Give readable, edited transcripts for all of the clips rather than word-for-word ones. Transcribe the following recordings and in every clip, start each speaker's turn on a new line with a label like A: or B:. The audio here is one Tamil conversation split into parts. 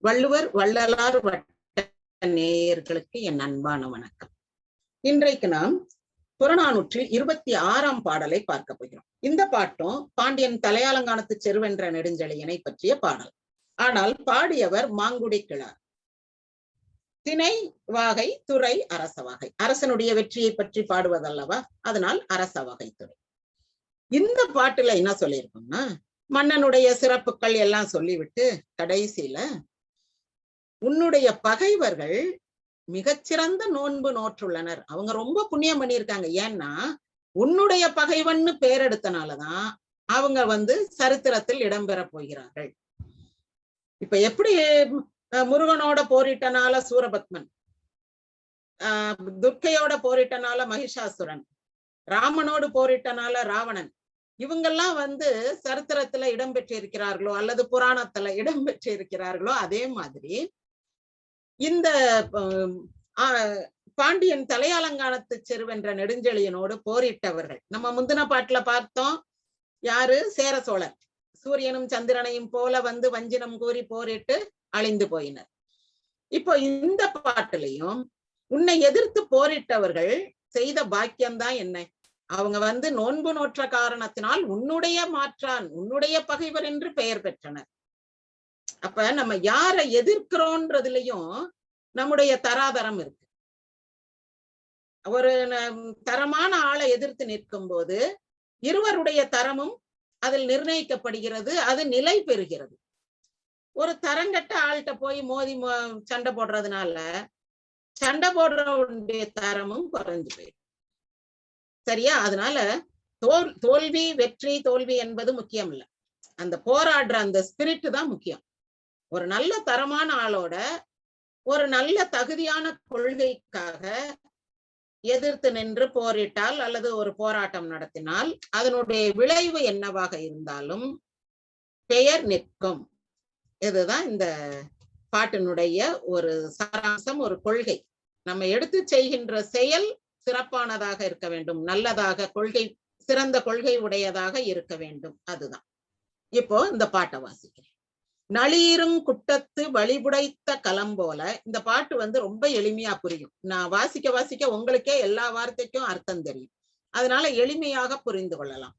A: வள்ளுவர் வள்ளலார் வட்ட நேயர்களுக்கு என் அன்பான வணக்கம். இன்றைக்கு நாம் புறநானூற்றில் 26ஆம் பாடலை பார்க்க போகிறோம். இந்த பாட்டும் பாண்டியன் தலையாலங்கானத்து செருவென்ற நெடுஞ்செழியனை பற்றிய பாடல். ஆனால் பாடியவர் மாங்குடி கிழார். திணை வாகை, துறை அரசவாகை. அரசனுடைய வெற்றியை பற்றி பாடுவதல்லவா, அதனால் அரசவாகை துறை. இந்த பாட்டுல என்ன சொல்லியிருக்கோம்னா, மன்னனுடைய சிறப்புகள் எல்லாம் சொல்லிவிட்டு கடைசியில உன்னுடைய பகைவர்கள் மிகச்சிறந்த நோன்பு நோற்றுள்ளனர். அவங்க ரொம்ப புண்ணியம் பண்ணியிருக்காங்க. ஏன்னா உன்னுடைய பகைவன்னு பேரெடுத்தனாலதான் அவங்க சரித்திரத்தில் இடம்பெற போகிறார்கள். இப்ப எப்படி முருகனோட போரிட்டனால சூரபத்மன், துர்க்கையோட போரிட்டனால மகிஷாசுரன், ராமனோடு போரிட்டனால ராவணன், இவங்கெல்லாம் சரித்திரத்துல இடம்பெற்றிருக்கிறார்களோ அல்லது புராணத்துல இடம்பெற்றிருக்கிறார்களோ, அதே மாதிரி இந்த பாண்டியன் தலையாலங்கானத்து செருவென்ற நெடுஞ்செழியனோடு போரிட்டவர்கள் நம்ம முந்தின பாட்டுல பார்த்தோம். யாரு? சேர சோழர். சூரியனும் சந்திரனையும் போல வஞ்சினம் கூறி போரிட்டு அழிந்து போயினர். இப்போ இந்த பாட்டுலையும் உன்னை எதிர்த்து போரிட்டவர்கள் செய்த பாக்கியம்தான் என்ன? அவங்க நோன்பு நோற்ற காரணத்தினால் உன்னுடைய மாற்றான், உன்னுடைய பகைவர் என்று பெயர் பெற்றனர். அப்ப நம்ம யாரை எதிர்க்கிறோன்றதுலயும் நம்முடைய தராதரம் இருக்கு. ஒரு தரமான ஆளை எதிர்த்து நிற்கும் போது இருவருடைய தரமும் அதில் நிர்ணயிக்கப்படுகிறது, அது நிலை பெறுகிறது. ஒரு தரங்கட்ட ஆள்கிட்ட போய் மோதி சண்டை போடுறதுனால சண்டை போடுறவருடைய தரமும் குறைஞ்சு போயிடும். சரியா? அதனால தோல்வி வெற்றி தோல்வி என்பது முக்கியம் இல்லை, அந்த போராடுற அந்த ஸ்பிரிட் தான் முக்கியம். ஒரு நல்ல தரமான ஆளோட ஒரு நல்ல தகுதியான கொள்கைக்காக எதிர்த்து நின்று போரிட்டால் அல்லது ஒரு போராட்டம் நடத்தினால் அதனுடைய விளைவு என்னவாக இருந்தாலும் பெயர் நிற்கும். இதுதான் இந்த பாட்டினுடைய ஒரு சாராம்சம், ஒரு கொள்கை. நம்ம எடுத்து செய்கின்ற செயல் சிறப்பானதாக இருக்க வேண்டும், நல்லதாக, கொள்கை சிறந்த கொள்கை உடையதாக இருக்க வேண்டும். அதுதான். இப்போ இந்த பாட்டை வாசிக்கிறேன். நளிரும் குட்டத்து வழிபுடைத்த களம் போல. இந்த பாட்டு ரொம்ப எளிமையா புரியும். நான் வாசிக்க வாசிக்க உங்களுக்கே எல்லா வார்த்தைக்கும் அர்த்தம் தெரியும். அதனால எளிமையாக புரிந்து கொள்ளலாம்.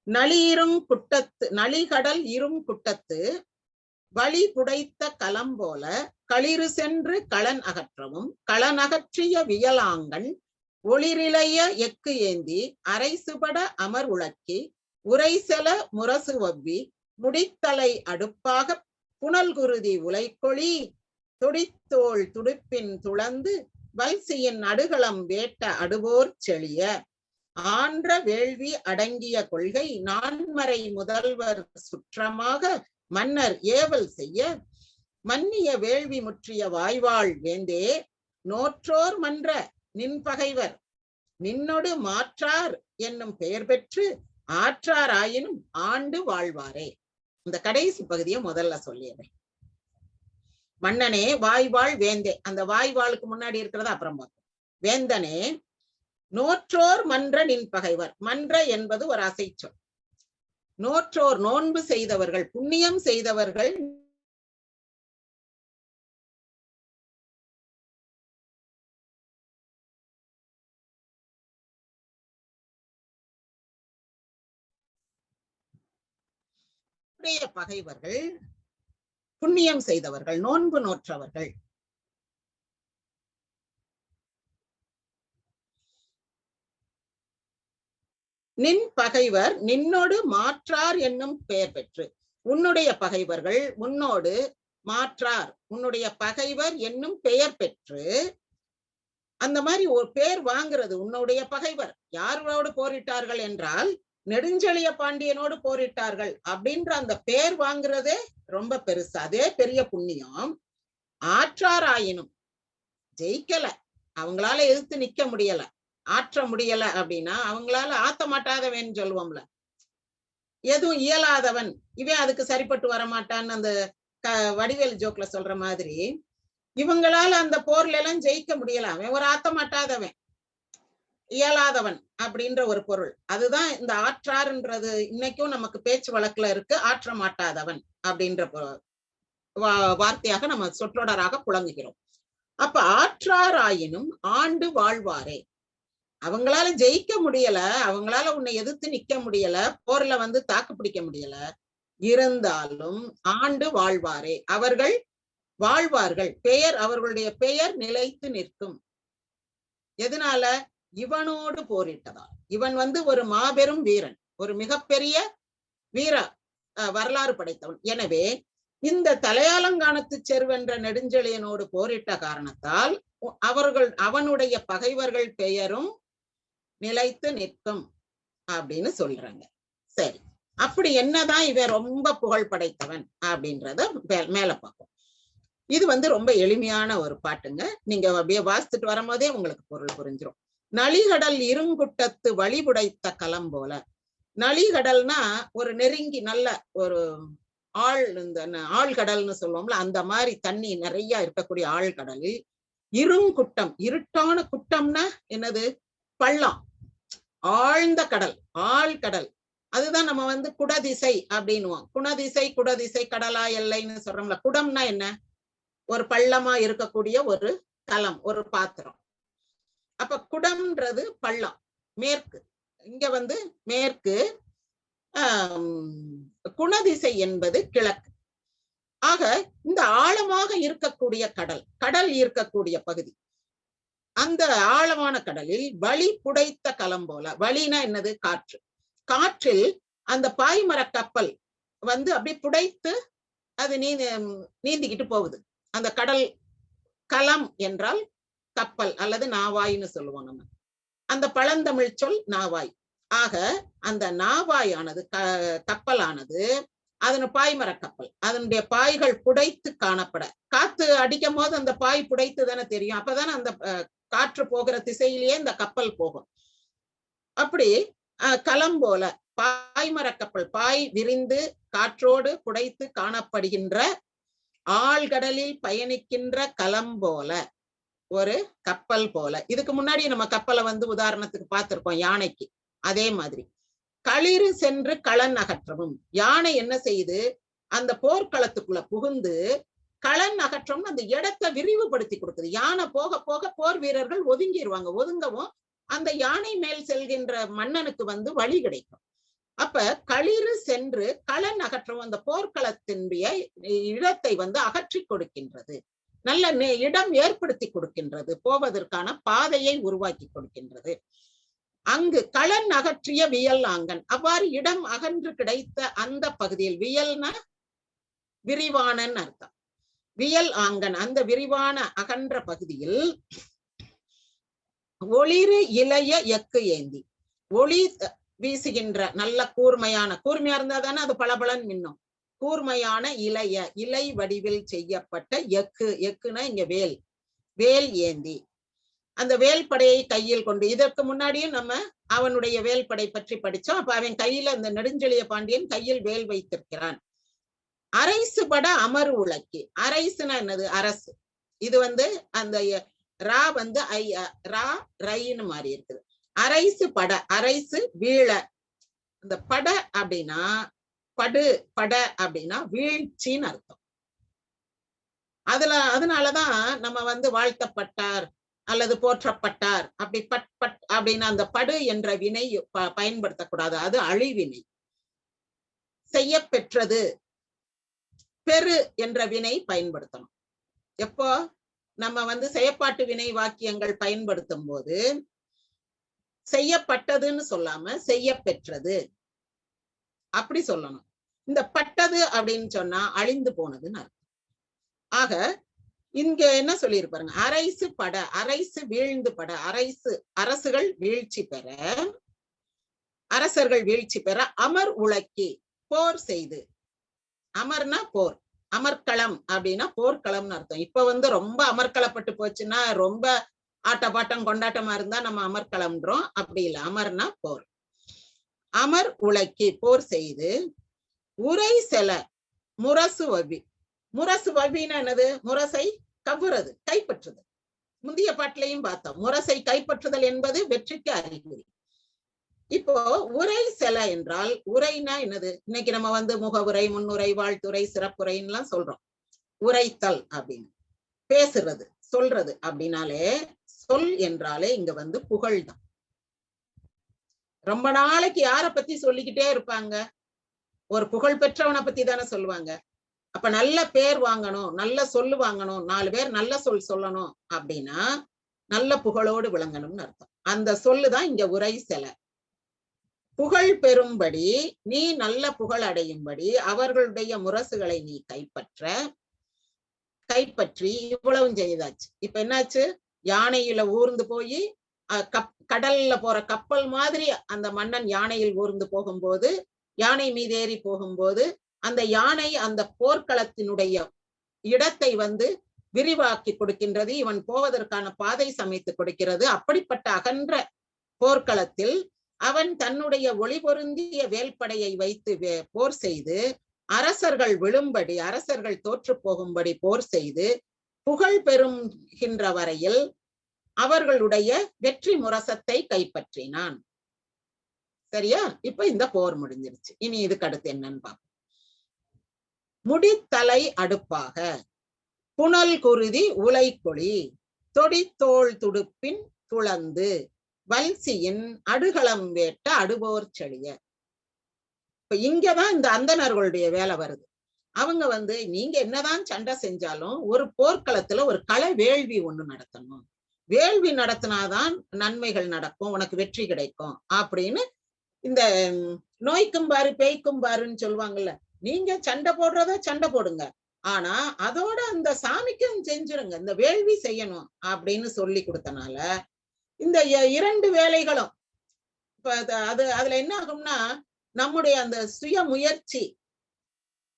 A: நளிரும் குட்டத்து, நளிகடல் இரும் குட்டத்து வழி புடைத்த களம் போல களிறு சென்று களன் அகற்றவும் களனகற்றிய வியலாங்கன் ஒளிரிளைய எக்கு ஏந்தி அரைசுபட அமர் உழக்கி உரைசெல முரசு வவ்வி முடித்தலை அடுப்பாக புனல் குருதி உலைக்கொழி துடித்தோள் துடுப்பின் துளந்து வல்சியின் அடுகளம் வேட்ட அடுவோர் செழிய ஆன்ற வேள்வி அடங்கிய கொள்கை நான்மறை முதல்வர் சுற்றமாக மன்னர் ஏவல் செய்ய மன்னிய வேள்வி முற்றிய வாய்வாள் வேந்தே நோற்றோர் மன்ற நின் பகைவர் நின்னொடு மாற்றார் என்னும் பெயர் பெற்று ஆற்றார் ஆயினும் ஆண்டு வாழ்வாரே. இந்த கடைசி பகுதியை முதல்ல சொல்லிடுறேன். மன்னனே, வாய்வாள் வேந்தே, அந்த வாய்வாளுக்கு முன்னாடி இருக்கிறத அப்புறம் பார்ப்போம். வேந்தனே, நோற்றோர் மன்ற நின் பகைவர். மன்ற என்பது ஒரு அசைச்சொல். நோற்றோர் நோன்பு செய்தவர்கள், புண்ணியம் செய்தவர்கள், பகைவர்கள் புண்ணியம் செய்தவர்கள், நோன்பு நோற்றவர்கள். நின் பகைவர் நின்னோடு மாற்றார் என்னும் பெயர் பெற்று. உன்னுடைய பகைவர்கள் உன்னோடு மாற்றார், உன்னுடைய பகைவர் என்னும் பெயர் பெற்று. அந்த மாதிரி ஒரு பேர் வாங்குறது. உன்னுடைய பகைவர் யாரோடு போரிட்டார்கள் என்றால் நெடுஞ்செழிய பாண்டியனோடு போரிட்டார்கள் அப்படின்ற அந்த பேர் வாங்குறதே ரொம்ப பெருசு. அதே பெரிய புண்ணியம். ஆற்றாராயினும் ஜெயிக்கல, அவங்களால எதிர்த்து நிக்க முடியல, ஆற்ற முடியல அப்படின்னா அவங்களால ஆத்த மாட்டாதவன் சொல்லுவோம்ல, எதுவும் இயலாதவன், இவன் அதுக்கு சரிப்பட்டு வரமாட்டான்னு அந்த வடிவேல் ஜோக்ல சொல்ற மாதிரி இவங்களால அந்த போர்ல எல்லாம் ஜெயிக்க முடியல, அவன் ஒரு ஆத்த மாட்டாதவன், இயலாதவன் அப்படின்ற ஒரு பொருள். அதுதான் இந்த ஆற்றார்ன்றது இன்னைக்கும் நமக்கு பேச்சு வழக்குல இருக்கு. ஆற்ற மாட்டாதவன் அப்படின்ற வார்த்தையாக நம்ம சொற்றொடராக புழங்குகிறோம். அப்ப ஆற்றாராயினும் ஆண்டு வாழ்வாரே, அவங்களால ஜெயிக்க முடியல, அவங்களால உன்னை எதிர்த்து நிக்க முடியல, போர்ல வந்து தாக்கு பிடிக்க முடியல, இருந்தாலும் ஆண்டு வாழ்வாரே, அவர்கள் வாழ்வார்கள், பெயர் அவர்களுடைய பெயர் நிலைத்து நிற்கும். எதனால? இவனோடு போரிட்டதால். இவன் வந்து ஒரு மாபெரும் வீரன், ஒரு மிகப்பெரிய வீர வரலாறு படைத்தவன். எனவே இந்த தலையாலங்கானத்து செருவென்ற நெடுஞ்செழியனோடு போரிட்ட காரணத்தால் அவனுடைய பகைவர்கள் பெயரும் நிலைத்து நிற்கும் அப்படின்னு சொல்றாங்க. சரி, அப்படி என்னதான் இவன் ரொம்ப புகழ் படைத்தவன் அப்படின்றத மேல பார்ப்போம். இது வந்து ரொம்ப எளிமையான ஒரு பாட்டுங்க. நீங்க அப்படியே வாசித்துட்டு வரும்போதே உங்களுக்கு பொருள் புரிஞ்சிடும். நளிகடல் இருங்குட்டத்து வழிபுடைத்த களம் போல. நளிகடல்னா ஒரு நெருங்கி நல்ல ஒரு இந்த ஆழ்கடல்னு சொல்லுவோம்ல, அந்த மாதிரி தண்ணி நிறைய இருக்கக்கூடிய ஆழ்கடலில் இருங்குட்டம், இருட்டான குட்டம்னா என்னது? பள்ளம், ஆழ்ந்த கடல், ஆழ்கடல். அதுதான் நம்ம வந்து குடதிசை அப்படின்னுவோம். குடதிசை கடலா எல்லைன்னு சொல்றோம்ல. குடம்னா என்ன? ஒரு பள்ளமா இருக்கக்கூடிய ஒரு களம், ஒரு பாத்திரம். அப்ப குடம்ன்றது பள்ளம், மேற்கு. இங்க வந்து மேற்கு, குணதிசை என்பது கிழக்கு. ஆக இந்த ஆழமாக இருக்கக்கூடிய கடல் இருக்கக்கூடிய பகுதி, அந்த ஆழமான கடலில் வழி புடைத்த களம் போல. வழினா என்னது? காற்று. காற்றில் அந்த பாய்மர கப்பல் வந்து அப்படி புடைத்து அது நீந்திக்கிட்டு போகுது. அந்த கடல் களம் என்றால் கப்பல் அல்லது நாவாய்னு சொல்லுவோம் நம்ம. அந்த பழந்தமிழ் சொல் நாவாய். ஆக அந்த நாவாயானது கப்பலானது, அதன் பாய்மர கப்பல், அதனுடைய பாய்கள் புடைத்து காணப்பட, காத்து அடிக்கும் போது அந்த பாய் புடைத்து தானே தெரியும். அப்பதானே அந்த காற்று போகிற திசையிலேயே இந்த கப்பல் போகும். அப்படி களம் போல பாய்மர கப்பல், பாய் விரிந்து காற்றோடு புடைத்து காணப்படுகின்ற ஆழ்கடலில் பயணிக்கின்ற களம் போல, ஒரு கப்பல் போல. இதுக்கு முன்னாடி நம்ம கப்பலை வந்து உதாரணத்துக்கு பார்த்திருக்கோம், யானைக்கு. அதே மாதிரி களிறு சென்று களன் அகற்றவும். யானை என்ன செய்யுது? அந்த போர்க்களத்துக்குள்ள புகுந்து களன் அகற்றவும், அந்த இடத்தை விரிவுபடுத்தி கொடுக்குது. யானை போக போக போர் வீரர்கள் ஒதுங்கிடுவாங்க. ஒதுங்கவும் அந்த யானை மேல் செல்கின்ற மன்னனுக்கு வந்து வழி கிடைக்கும். அப்ப களிறு சென்று களன் அகற்றவும், அந்த போர்க்களத்தினுடைய இடத்தை வந்து அகற்றி கொடுக்கின்றது, நல்ல இடம் ஏற்படுத்தி கொடுக்கின்றது, போவதற்கான பாதையை உருவாக்கி கொடுக்கின்றது. அங்கு களன் அகற்றிய வியல் ஆங்கன். அவ்வாறு இடம் அகன்று கிடைத்த அந்த பகுதியில், வியல்னா விரிவானன் அர்த்தம், வியல் ஆங்கன், அந்த விரிவான அகன்ற பகுதியில் ஒளிரு இளைய எக்கு ஏந்தி, ஒளி வீசுகின்ற நல்ல கூர்மையா இருந்தா தானே அது பளபளன்னு மின்னும். கூர்மையான இலை வடிவில் செய்யப்பட்ட எக்குனா இங்க வேல் ஏந்தி, அந்த வேல்படையை கையில் கொண்டு, இதற்கு முன்னாடியும் நம்ம அவனுடைய வேல்படை பற்றி படிச்சோம். அப்ப அவன் கையில, அந்த நெடுஞ்செழிய பாண்டியன் கையில் வேல் வைத்திருக்கிறான். அரைசு பட அமர் உலக்கி. அரைசுனா என்னது? அரசு. இது வந்து அந்த ரா வந்து ரா ரைன்னு மாறி இருக்குது. அரைசு பட, அரைசு வீழ. இந்த பட அப்படின்னா பட அப்படின்னா வீழ்ச்சின்னு அர்த்தம். அதனாலதான் நம்ம வந்து வாழ்த்தப்பட்டார் அல்லது போற்றப்பட்டார் அப்படி பட் அப்படின்னா அந்த படு என்ற வினை பயன்படுத்தக்கூடாது, அது அழிவினை. செய்ய பெற்றது, பெரு என்ற வினை பயன்படுத்தணும். எப்போ நம்ம வந்து செயற்பாட்டு வினை வாக்கியங்கள் பயன்படுத்தும் போது செய்யப்பட்டதுன்னு சொல்லாம செய்ய பெற்றது அப்படி சொல்லணும். இந்த பட்டது அப்படின்னு சொன்னா அழிந்து போனதுன்னு அர்த்தம். ஆக இங்க என்ன சொல்லியிருப்பாருங்க? அரைசு பட, அரைசு வீழ்ந்து பட, அரசுகள் வீழ்ச்சி பெற, அரசர்கள் வீழ்ச்சி பெற, அமர் உலக்கி போர் செய்து. அமர்னா போர், அமர்க்களம் அப்படின்னா போர்க்களம்னு அர்த்தம். இப்ப வந்து ரொம்ப அமர்க்களப்பட்டு போச்சுன்னா, ரொம்ப ஆட்டப்பாட்டம் கொண்டாட்டமா இருந்தா நம்ம அமர்க்களம்ன்றோம். அப்படி இல்லை, அமர்னா போர். அமர் உலக்கி போர் செய்து, உரை செல முரசு வவி. முரசு வவின்னா என்னது? முரசை கவ்வுறது, கைப்பற்றுதல். முந்தைய பாட்டிலையும் பார்த்தோம், முரசை கைப்பற்றுதல் என்பது வெற்றிக்கு அறிகுறி. இப்போ உரை செல என்றால், உரைனா என்னது? இன்னைக்கு நம்ம வந்து முகவுரை, முன்னுரை, வாழ்த்துரை, சிறப்புரைன்னு சொல்றோம். உரைத்தல் அப்படின்னு, பேசுறது, சொல்றது அப்படின்னாலே, சொல் என்றாலே இங்க வந்து புகழ் தான். ரொம்ப நாளைக்கு யார பத்தி சொல்லிக்கிட்டே இருப்பாங்க? ஒரு புகழ் பெற்றவனை பத்தி தானே சொல்லுவாங்க. அப்ப நல்ல பேர் வாங்கணும், நல்ல சொல்லு வாங்கணும், 4 பேர் நல்ல சொல் சொல்லணும் அப்படின்னா நல்ல புகழோடு விளங்கணும்னு அர்த்தம். அந்த சொல்லுதான் இங்க உரை செல. புகழ் பெறும்படி, நீ நல்ல புகழ் அடையும்படி அவர்களுடைய முரசுகளை நீ கைப்பற்றி இவ்வளவும் செய்தாச்சு. இப்ப என்னாச்சு? யானையில ஊர்ந்து போய் கடல்ல போற கப்பல் மாதிரி அந்த மன்னன் யானையில் ஊர்ந்து போகும்போது, யானை மீது ஏறி போகும்போது, அந்த யானை அந்த போர்க்களத்தினுடைய இடத்தை வந்து விரிவாக்கி கொடுக்கின்றது, இவன் போவதற்கான பாதை சமைத்து கொடுக்கிறது. அப்படிப்பட்ட அகன்ற போர்க்களத்தில் அவன் தன்னுடைய ஒளி பொருந்திய வேல்படையை வைத்து போர் செய்து, அரசர்கள் விழும்படி, அரசர்கள் தோற்று போகும்படி போர் செய்து புகழ் பெறுகின்ற வரையில் அவர்களுடைய வெற்றி முரசத்தை கைப்பற்றினான். சரியா? இப்ப இந்த போர் முடிஞ்சிருச்சு. இனி இதுக்கு அடுத்து என்னன்னு பார்ப்போம். முடித்தலை அடுப்பாக, புனல் குருதி உலைக்கொளி, தொடித்தோள் துடுப்பின் துளந்து, வல்சியின் அடுகளம் வேட்ட அடுபோர் செழிய. இப்ப இங்கதான் இந்த அந்தணர்களுடைய வேலை வருது. அவங்க வந்து நீங்க என்னதான் சண்டை செஞ்சாலும் ஒரு போர்க்களத்துல ஒரு கள வேள்வி ஒண்ணு நடத்தணும், வேள்வி நடத்தினாதான் நன்மைகள் நடக்கும், உனக்கு வெற்றி கிடைக்கும் அப்படின்னு. இந்த நோய்க்கும் பாரு பேய்க்கும் பாருன்னு சொல்லுவாங்கல்ல, நீங்க சண்டை போடுறத சண்டை போடுங்க, ஆனா அதோட அந்த சாமிக்கும் செஞ்சிருங்க, இந்த வேள்வி செய்யணும் அப்படின்னு சொல்லி கொடுத்தனால இந்த 2 வேலைகளும் இப்ப அதுல என்ன ஆகும்னா, நம்முடைய அந்த சுய முயற்சி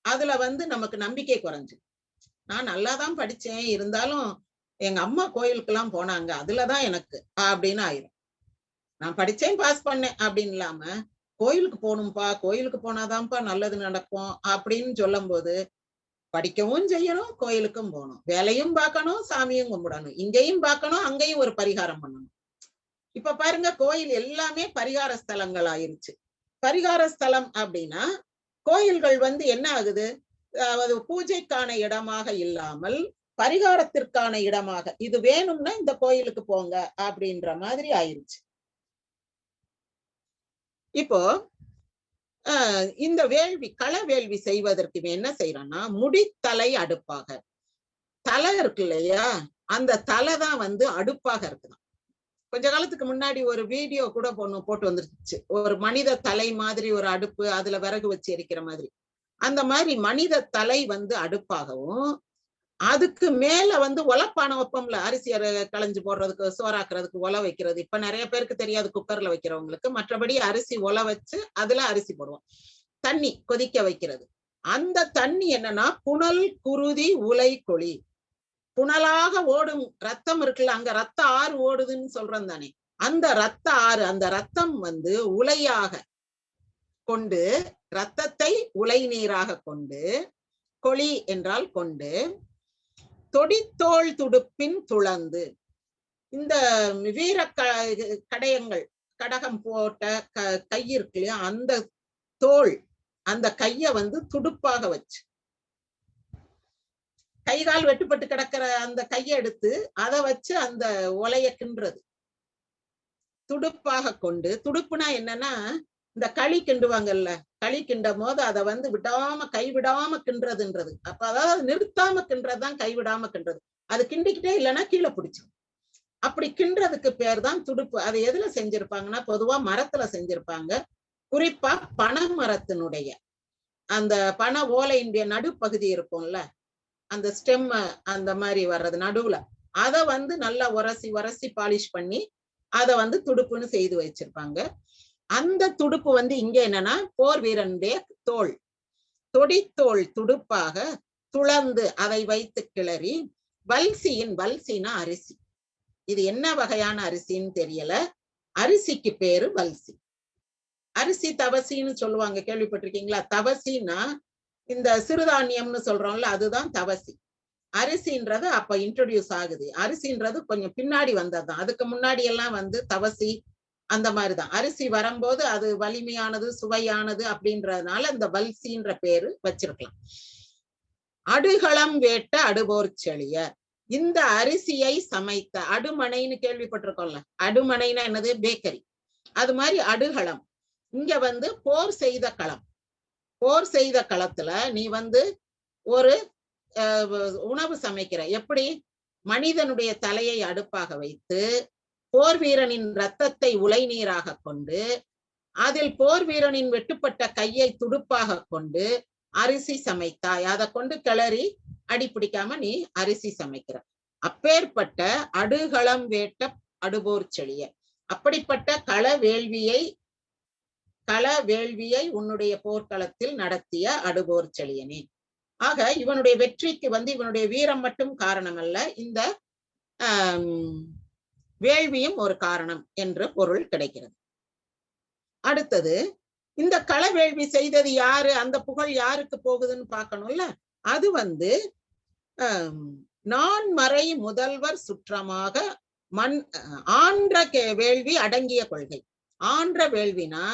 A: அதுல வந்து நமக்கு நம்பிக்கை குறைஞ்சு, நான் நல்லாதான் படிச்சேன், இருந்தாலும் எங்க அம்மா கோயிலுக்கு எல்லாம் போனாங்க, அதுலதான் எனக்கு அப்படின்னு ஆயிரும். நான் படிச்சேன் பாஸ் பண்ணேன் அப்படின்னு இல்லாம, கோயிலுக்கு போகணும்பா, கோயிலுக்கு போனாதான்ப்பா நல்லது நடக்கும் அப்படின்னு சொல்லும் போது, படிக்கவும் செய்யணும், கோயிலுக்கும் போகணும், வேலையும் பார்க்கணும், சாமியும் கும்பிடணும், இங்கேயும் பார்க்கணும், அங்கேயும் ஒரு பரிகாரம் பண்ணணும். இப்ப பாருங்க, கோயில் எல்லாமே பரிகார ஸ்தலங்கள் ஆயிருச்சு. பரிகார ஸ்தலம் அப்படின்னா கோயில்கள் வந்து என்ன ஆகுது, பூஜைக்கான இடமாக இல்லாமல் பரிகாரத்திற்கான இடமாக, இது வேணும்னா இந்த கோயிலுக்கு போங்க அப்படின்ற மாதிரி ஆயிருச்சு. இப்போ இந்த வேள்வி, கள வேள்வி செய்வதற்கு என்ன செய்யறான்னா, முடித்தலை அடுப்பாக, தலை இருக்கு இல்லையா, அந்த தலை தான் வந்து அடுப்பாக இருக்குதான். கொஞ்ச காலத்துக்கு முன்னாடி ஒரு வீடியோ கூட போட்டு வந்துருச்சு, ஒரு மனித தலை மாதிரி ஒரு அடுப்பு, அதுல விறகு வச்சு எரிக்கிற மாதிரி. அந்த மாதிரி மனித தலை வந்து அடுப்பாகவும், அதுக்கு மேல வந்து ஒலப்பானை வைப்போம்ல, அரிசி களைஞ்சு போடுறதுக்கு, சோறாக்குறதுக்கு ஒலை வைக்கிறது. இப்ப நிறைய பேருக்கு தெரியாது, குக்கர்ல வைக்கிறவங்களுக்கு. மற்றபடி அரிசி ஒலை வச்சு அதுல அரிசி போடுவோம், தண்ணி கொதிக்க வைக்கிறது. அந்த தண்ணி என்னன்னா புனல் குருதி உலை கொளி, புனலாக ஓடும் ரத்தம் இருக்குல்ல, அங்க ரத்த ஆறு ஓடுதுன்னு சொல்றோம் தானே, அந்த ரத்த ஆறு, அந்த ரத்தம் வந்து உலையாக கொண்டு, ரத்தத்தை உலை நீராக கொண்டு, கொளி என்றால் கொண்டு, தொடித்தோள் துடுப்பின் துளந்து, இந்த வீர கடையங்கள், கடகம் போட்ட கை இருக்கு இல்லையா, அந்த தோள், அந்த கைய வந்து துடுப்பாக வச்சு, கை கால் வெட்டுப்பட்டு கிடக்கிற அந்த கையை எடுத்து அதை வச்சு அந்த ஒலைய கிண்டுறது, துடுப்பாக கொண்டு. துடுப்புனா என்னன்னா, இந்த களி கிண்டுவாங்கல்ல, களி கிண்டும் போது அதை வந்து விடாம கைவிடாம கிண்டுறதுன்றது. அப்ப அதாவது நிறுத்தாம கிண்டுறதுதான் கைவிடாம கிண்டுறது. அது கிண்டிக்கிட்டே இல்லைன்னா கீழே பிடிச்சிடும். அப்படி கிண்டுறதுக்கு பேர் தான் துடுப்பு. அது எதுல செஞ்சிருப்பாங்கன்னா, பொதுவா மரத்துல செஞ்சிருப்பாங்க. குறிப்பா பனை மரத்தினுடைய அந்த பனை ஓலையினுடைய நடுப்பகுதி இருக்கும்ல, அந்த ஸ்டெம் அந்த மாதிரி வர்றது நடுவுல, அதை வந்து நல்லா உரசி பாலிஷ் பண்ணி அதை வந்து துடுப்புன்னு செய்து வச்சிருப்பாங்க. அந்த துடுப்பு வந்து இங்க என்னன்னா, போர் வீரனுடைய தோல், தொடித்தோள் துடுப்பாக துளந்து அதை வைத்து கிளறி, வல்சியின், வல்சினா அரிசி, இது என்ன வகையான அரிசின்னு தெரியல, அரிசிக்கு பேரு வல்சி. அரிசி தவசின்னு சொல்லுவாங்க, கேள்விப்பட்டிருக்கீங்களா? தவசின்னா இந்த சிறுதானியம்னு சொல்றோம்ல, அதுதான் தவசி. அரிசின்றது அப்ப இன்ட்ரோடியூஸ் ஆகுது. அரிசின்றது கொஞ்சம் பின்னாடி வந்ததுதான். அதுக்கு முன்னாடி எல்லாம் வந்து தவசி அந்த மாதிரிதான். அரிசி வரும்போது அது வலிமையானது, சுவையானது அப்படின்றதுனால இந்த வல்சின்ற பேரு வச்சிருக்கலாம். அடுகளம் வேட்ட அடுபோர் செழியர். இந்த அரிசியை சமைத்த அடுமனைன்னு கேள்விப்பட்டிருக்கோம்ல, அடுமனைனா என்னது? பேக்கரி. அது மாதிரி அடுகளம். இங்க வந்து போர் செய்த களம். போர் செய்த களத்துல நீ வந்து ஒரு உணவு சமைக்கிற. எப்படி? மனிதனுடைய தலையை அடுப்பாக வைத்து போர் வீரனின் ரத்தத்தை உலை நீராக கொண்டு அதில் போர் வீரனின் வெட்டுப்பட்ட கையை துடுப்பாக கொண்டு அரிசி சமைத்தாய். அதை கொண்டு கிளறி அடிப்பிடிக்காம நீ அரிசி சமைக்கிற. அப்பேற்பட்ட அடுகளம் வேட்ட அடுபோர் செழிய. அப்படிப்பட்ட கள வேள்வியை உன்னுடைய போர்க்களத்தில் நடத்திய அடுபோர் செழியனே. ஆக இவனுடைய வெற்றிக்கு வந்து இவனுடைய வீரம் மட்டும் காரணம் அல்ல, இந்த வேள்வியும் ஒரு காரணம் என்று பொருள் கிடைக்கிறது. அடுத்தது, இந்த கள வேள்வி செய்தது யாரு? அந்த புகழ் யாருக்கு போகுதுன்னு பார்க்கணும்ல. அது வந்து நான்மறை முதல்வர் சுற்றமாக ஆன்ற வேள்வி அடங்கிய கொள்கை. ஆன்ற வேள்வினா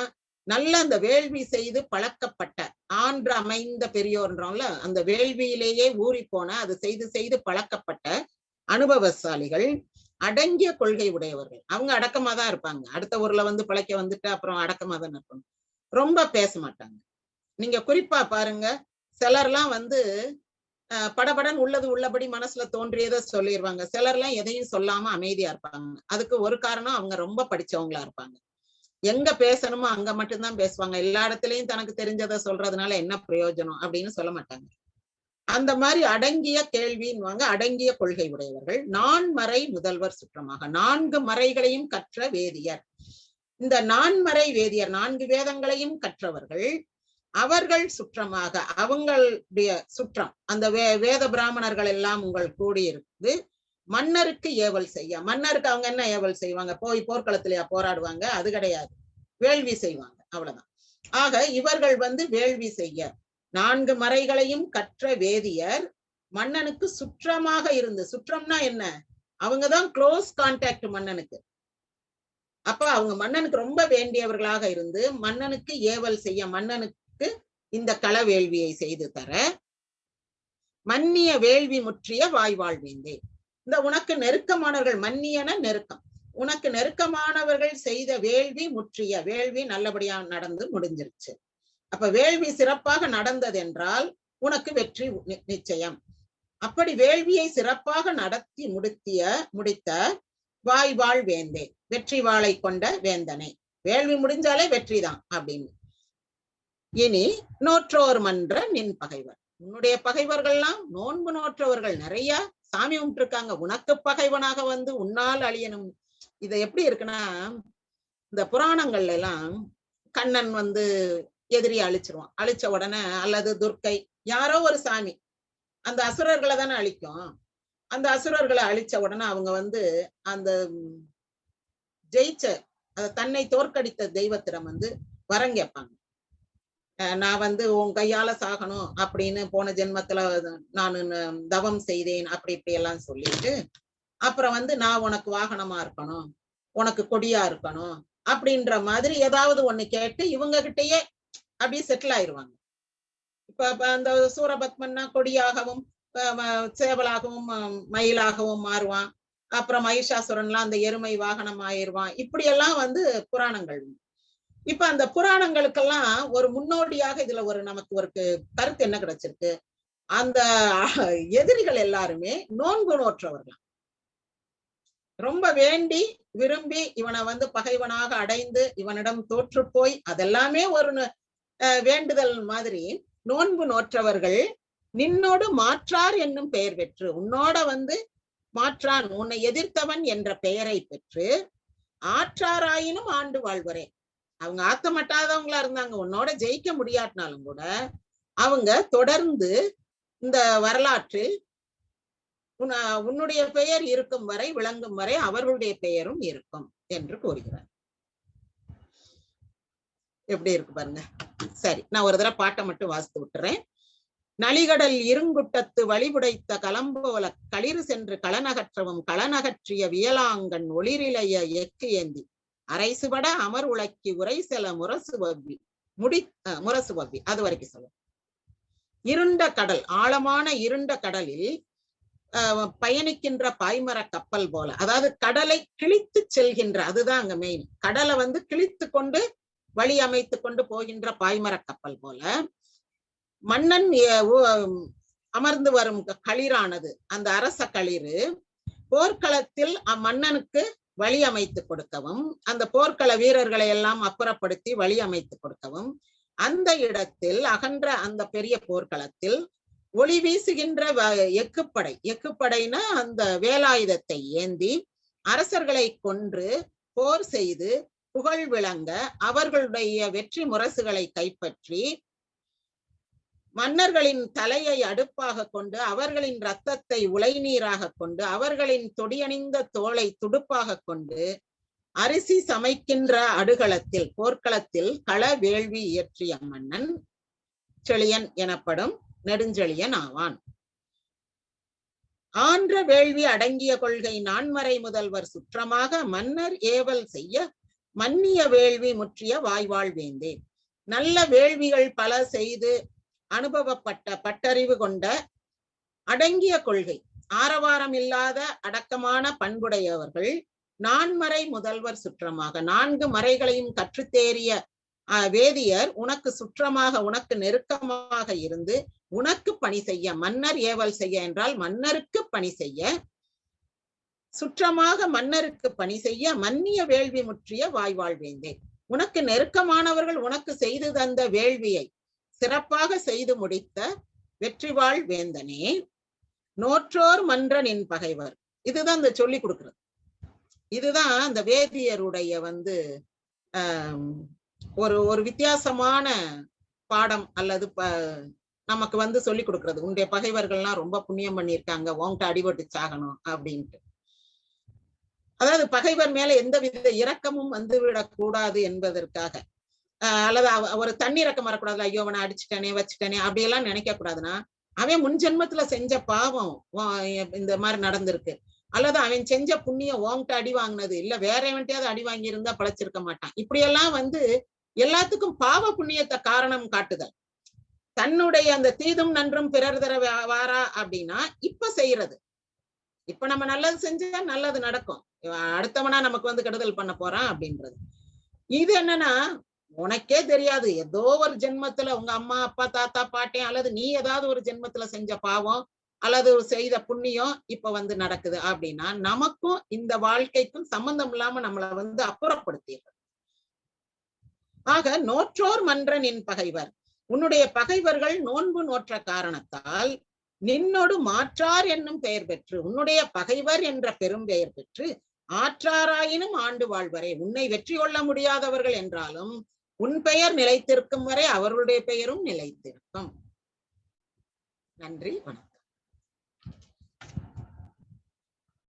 A: நல்ல அந்த வேள்வி செய்து பழக்கப்பட்ட, ஆன்ற அமைந்த பெரியோர்ன்றோம்ல, அந்த வேள்வியிலேயே ஊறி போன, அது செய்து செய்து பழக்கப்பட்ட அனுபவசாலிகள், அடங்கிய கொள்கை உடையவர்கள். அவங்க அடக்கமா தான் இருப்பாங்க. அடுத்த ஊர்ல வந்து பிழைக்க வந்துட்டு அப்புறம் அடக்கமா தான் இருப்பாங்க, ரொம்ப பேச மாட்டாங்க. நீங்க குறிப்பா பாருங்க, சிலர்லாம் வந்து படபடன் உள்ளது உள்ளபடி மனசுல தோன்றியதை சொல்லிடுவாங்க. சிலர்லாம் எதையும் சொல்லாம அமைதியா இருப்பாங்க. அதுக்கு ஒரு காரணம், அவங்க ரொம்ப படிச்சவங்களா இருப்பாங்க. எங்க பேசணுமோ அங்க மட்டும்தான் பேசுவாங்க. எல்லா இடத்துலயும் தனக்கு தெரிஞ்சதை சொல்றதுனால என்ன பிரயோஜனம் அப்படின்னு சொல்ல மாட்டாங்க. அந்த மாதிரி அடங்கிய கேள்வின்வாங்க, அடங்கிய கொள்கை உடையவர்கள். நான்மறை முதல்வர் சுற்றமாக, 4 மறைகளையும் கற்ற வேதியர். இந்த நான்மறை வேதியர் 4 வேதங்களையும் கற்றவர்கள், அவர்கள் சுற்றமாக, அவங்களுடைய சுற்றம், அந்த வேத பிராமணர்கள் எல்லாம் உங்கள் கூடியிருந்து மன்னருக்கு ஏவல் செய்ய. மன்னருக்கு அவங்க என்ன ஏவல் செய்வாங்க? போய் போர்க்களத்திலேயா போராடுவாங்க? அது கிடையாது, வேள்வி செய்வாங்க, அவ்வளவுதான். ஆக இவர்கள் வந்து வேள்வி செய்ய 4 மறைகளையும் கற்ற வேதியர் மன்னனுக்கு சுற்றமாக இருந்து. சுற்றம்னா என்ன? அவங்கதான் க்ளோஸ் கான்டாக்ட் மன்னனுக்கு. அப்ப அவங்க மன்னனுக்கு ரொம்ப வேண்டியவர்களாக இருந்து மன்னனுக்கு ஏவல் செய்ய, மன்னனுக்கு இந்த கள வேள்வியை செய்து தர, மன்னிய வேள்வி முற்றிய வாய்வாழ்வேந்தே. இந்த உனக்கு நெருக்கமானவர்கள், மன்னியன நெருக்கம், உனக்கு நெருக்கமானவர்கள் செய்த வேள்வி முற்றிய, வேள்வி நல்லபடியா நடந்து முடிஞ்சிருச்சு. அப்ப வேள்வி சிறப்பாக நடந்தது என்றால் உனக்கு வெற்றி நிச்சயம். அப்படி வேள்வியை சிறப்பாக நடத்தி முடித்த வாய்வாழ் வேந்தே, வெற்றி வாளை கொண்ட வேந்தனை. வேள்வி முடிஞ்சாலே வெற்றிதான் அப்படின்னு. இனி நோற்றோர் மன்ற நின் பகைவர். உன்னுடைய பகைவர்கள்லாம் நோன்பு நோற்றவர்கள், நிறைய சாமி கும்பிட்டுருக்காங்க. உனக்கு பகைவனாக வந்து உன்னால் அழியணும். இத எப்படி இருக்குன்னா, இந்த புராணங்கள்ல எல்லாம் கண்ணன் வந்து எதிரியை அழிச்சிருவான். அழிச்ச உடனே, அல்லது துர்க்கை, யாரோ ஒரு சாமி அந்த அசுரர்களை தானே அழிக்கும். அந்த அசுரர்களை அழிச்ச உடனே அவங்க வந்து அந்த ஜெயிச்ச, தன்னை தோற்கடித்த தெய்வத்திடம் வந்து வரம் கேட்பாங்க. நான் வந்து உன் கையால சாகணும் அப்படின்னு போன ஜென்மத்துல நான் தவம் செய்தேன், அப்படி இப்படி எல்லாம் சொல்லிட்டு, அப்புறம் வந்து நான் உனக்கு வாகனமா இருக்கணும், உனக்கு கொடியா இருக்கணும் அப்படின்ற மாதிரி ஏதாவது ஒண்ணு கேட்டு இவங்க கிட்டயே அப்படியே செட்டில் ஆயிடுவாங்க. இப்ப அந்த சூரபத்மன்னா கொடியாகவும் சேவலாகவும் மயிலாகவும் மாறுவான். அப்புறம் மகிஷாசுரன்லாம் அந்த எருமை வாகனம் ஆயிடுவான். இப்படி எல்லாம் வந்து புராணங்கள். இப்ப அந்த புராணங்களுக்கெல்லாம் ஒரு முன்னோடியாக இதுல ஒரு நமக்கு ஒரு கருத்து என்ன கிடைச்சிருக்கு? அந்த எதிரிகள் எல்லாருமே நோன்பு நோற்றவர்கள். ரொம்ப வேண்டி விரும்பி இவனை வந்து பகைவனாக அடைந்து இவனிடம் தோற்று போய், அதெல்லாமே ஒரு வேண்டுதல் மாதிரி நோன்பு நோற்றவர்கள் நின்னோடு மாற்றார் என்னும் பெயர் பெற்று, உன்னோட வந்து மாற்றான், உன்னை எதிர்த்தவன் என்ற பெயரை பெற்று, ஆற்றாராயினும் ஆண்டு வாழ்வரே. அவங்க ஆத்தமட்டாதவங்களா இருந்தாங்க, உன்னோட ஜெயிக்க முடியாட்டினாலும் கூட அவங்க தொடர்ந்து இந்த வரலாற்றில் உன்னுடைய பெயர் இருக்கும் வரை, விளங்கும் வரை அவர்களுடைய பெயரும் இருக்கும் என்று கூறுகிறார். எப்படி இருக்கு பாருங்க. சரி, நான் ஒரு தடவை பாட்டை மட்டும் வாசித்து விட்டுறேன். நலிகடல் இருங்குட்டத்து வழிபுடைத்த கலம்போல களிறு சென்று களநகற்றவும் களநகற்றிய வியலாங்கன் ஒளிரிலைய எக்கு ஏந்தி அரைசுபட அமர் உலக்கி உரை செல முரசு வவ்வி அது வரைக்கும் சொல்லும். இருண்ட கடல், ஆழமான இருண்ட கடலில் பயணிக்கின்ற பாய்மர கப்பல் போல, அதாவது கடலை கிழித்து செல்கின்ற, அதுதான் அங்க மெயின், கடலை வந்து கிழித்து கொண்டு வழி அமைத்து கொண்டு போகின்ற பாய்மர கப்பல் போல மன்னன் அமர்ந்து வரும் களிரானது, அந்த அரச களிறு போர்க்களத்தில் அம்மன்னனுக்கு வழி அமைத்து கொடுக்கவும், அந்த போர்க்கள வீரர்களை எல்லாம் அப்புறப்படுத்தி வழி அமைத்து கொடுக்கவும், அந்த இடத்தில் அகன்ற அந்த பெரிய போர்க்களத்தில் ஒளி வீசுகின்ற எக்குப்படை, எக்குப்படைனா அந்த வேலாயுதத்தை ஏந்தி அரசர்களை கொன்று போர் செய்து புகழ் விளங்க, அவர்களுடைய வெற்றி முரசுகளை கைப்பற்றி மன்னர்களின் தலையை அடுப்பாக கொண்டு, அவர்களின் இரத்தத்தை உலை நீராக கொண்டு, அவர்களின் தொடியணிந்த தோளை துடுப்பாக கொண்டு அரிசி சமைக்கின்ற அடுகளத்தில், போர்க்களத்தில் கள வேள்வி இயற்றிய மன்னன் செழியன் எனப்படும் நெடுஞ்செழியன் ஆவான். ஆன்ற வேள்வி அடங்கிய கொள்கை நான்மறை முதல்வர் சுற்றமாக மன்னர் ஏவல் செய்ய மன்னிய வேள்வி முற்றிய வாய்வாழ் வேந்தே. நல்ல வேள்விகள் பல செய்து அனுபவப்பட்ட பட்டறிவு கொண்ட அடங்கிய கொள்கை, ஆரவாரம் இல்லாத அடக்கமான பண்புடையவர்கள் நான்மறை முதல்வர் சுற்றமாக, 4 மறைகளையும் கற்றுத்தேறிய வேதியர் உனக்கு சுற்றமாக, உனக்கு நெருக்கமாக இருந்து உனக்கு பணி செய்ய, மன்னர் ஏவல் செய்ய என்றால் மன்னருக்கு பணி செய்ய, சுற்றமாக மன்னருக்கு பணி செய்ய மன்னிய வேள்வி முற்றிய வாய்வாழ் வேந்தே. உனக்கு நெருக்கமானவர்கள் உனக்கு செய்து தந்த வேள்வியை சிறப்பாக செய்து முடித்த வெற்றிவாழ் வேந்தனே. நோற்றோர் மன்ற நின் பகைவர், இதுதான் இந்த சொல்லி கொடுக்கிறது. இதுதான் அந்த வேதியருடைய வந்து ஒரு வித்தியாசமான பாடம் அல்லது நமக்கு வந்து சொல்லி கொடுக்கிறது. உன்னுடைய பகைவர்கள்லாம் ரொம்ப புண்ணியம் பண்ணியிருக்காங்க, உன்கிட்ட அடிபட்டு சாகணும் அப்படின்ட்டு. அதாவது பகைவர் மேல எந்தவித இரக்கமும் வந்துவிடக் கூடாது என்பதற்காக, அல்லது ஒரு தண்ணீரக்கம் வரக்கூடாது, ஐயோ அவனை அடிச்சுட்டனே வச்சுட்டனே அப்படியெல்லாம் நினைக்க கூடாதுன்னா, அவன் முன் ஜென்மத்துல செஞ்ச பாவம் இந்த மாதிரி நடந்திருக்கு, அல்லது அவன் செஞ்ச புண்ணியம் உன்கிட்ட அடி வாங்கினது இல்ல, வேற எவன்ட்டையாவது அடி வாங்கி இருந்தா பழச்சிருக்க மாட்டான். இப்படியெல்லாம் வந்து எல்லாத்துக்கும் பாவ புண்ணியத்தை காரணம் காட்டுதல். தன்னுடைய அந்த தீதும் நன்றும் பிறர் தர வாரா அப்படின்னா இப்ப செய்யறது, இப்ப நம்ம நல்லது செஞ்சா நல்லது நடக்கும், அடுத்தவனா நமக்கு வந்து கெடுதல் பண்ண போறான் அப்படின்றது. இது என்னன்னா உனக்கே தெரியாது, ஏதோ ஒரு ஜென்மத்துல உங்க அம்மா அப்பா தாத்தா பாட்டேன் அல்லது நீ ஏதாவது ஒரு ஜென்மத்துல செஞ்ச பாவம் அல்லது செய்த புண்ணியம் இப்ப வந்து நடக்குது அப்படின்னா நமக்கும் இந்த வாழ்க்கைக்கும் சம்பந்தம் இல்லாம நம்மளை வந்து அப்புறப்படுத்திடுறது. ஆக நோற்றோர் மன்ற நின் பகைவர், உன்னுடைய பகைவர்கள் நோன்பு நோற்ற காரணத்தால் நின்னோடு மாற்றார் என்னும் பெயர் பெற்று, உன்னுடைய பகைவர் என்ற பெரும் பெயர் பெற்று ஆற்றாராயினும் ஆண்டு வாழ்வரை, உன்னை வெற்றி கொள்ள முடியாதவர்கள் என்றாலும் உன் பெயர் நிலைத்திருக்கும் வரை அவர்களுடைய பெயரும் நிலைத்திருக்கும். நன்றி, வணக்கம்.